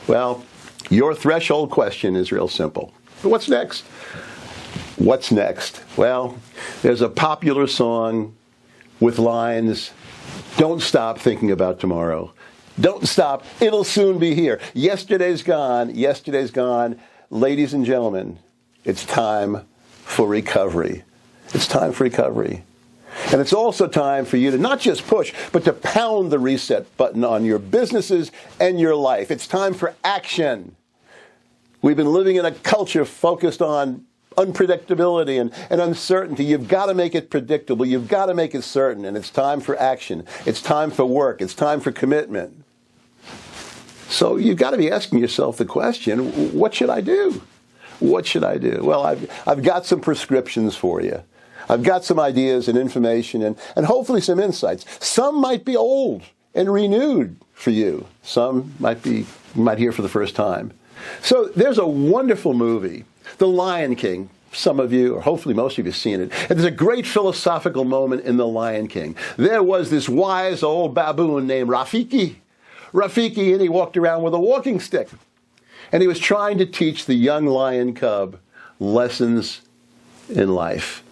Well, your threshold question is real simple. What's next? What's next? Well, there's a popular song with lines, "Don't stop thinking about tomorrow. Don't stop, it'll soon be here. Yesterday's gone, yesterday's gone." Ladies and gentlemen, it's time for recovery. It's time for recovery. And it's also time for you to not just push, but to pound the reset button on your businesses and your life. It's time for action. We've been living in a culture focused on unpredictability and uncertainty. You've got to make it predictable. You've got to make it certain. And it's time for action. It's time for work. It's time for commitment. So you've got to be asking yourself the question, what should I do? What should I do? Well, I've got some prescriptions for you. I've got some ideas and information and hopefully some insights. Some might be old and renewed for you. Some you might hear for the first time. So there's a wonderful movie, The Lion King. Some of you, or hopefully most of you, have seen it. And there's a great philosophical moment in The Lion King. There was this wise old baboon named Rafiki, and he walked around with a walking stick. And he was trying to teach the young lion cub lessons in life.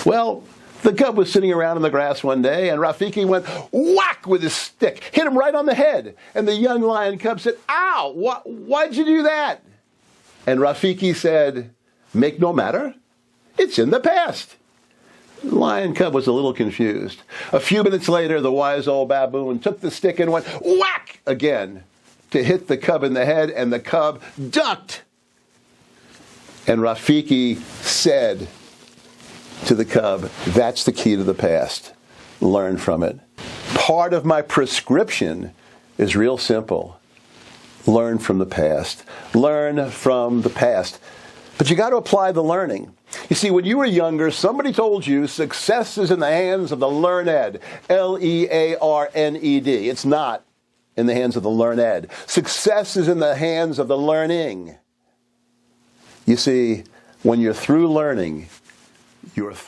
Well, the cub was sitting around in the grass one day, and Rafiki went whack with his stick, hit him right on the head. And the young lion cub said, "Ow, why'd you do that?" And Rafiki said, "Make no matter, it's in the past." The lion cub was a little confused. A few minutes later, the wise old baboon took the stick and went whack again to hit the cub in the head, and the cub ducked. And Rafiki said to the cub, "That's the key to the past. Learn from it." Part of my prescription is real simple. Learn from the past. Learn from the past. But you got to apply the learning. You see, when you were younger, somebody told you success is in the hands of the learned. Learned. It's not in the hands of the learned. Success is in the hands of the learning. You see, when you're through learning, you're through.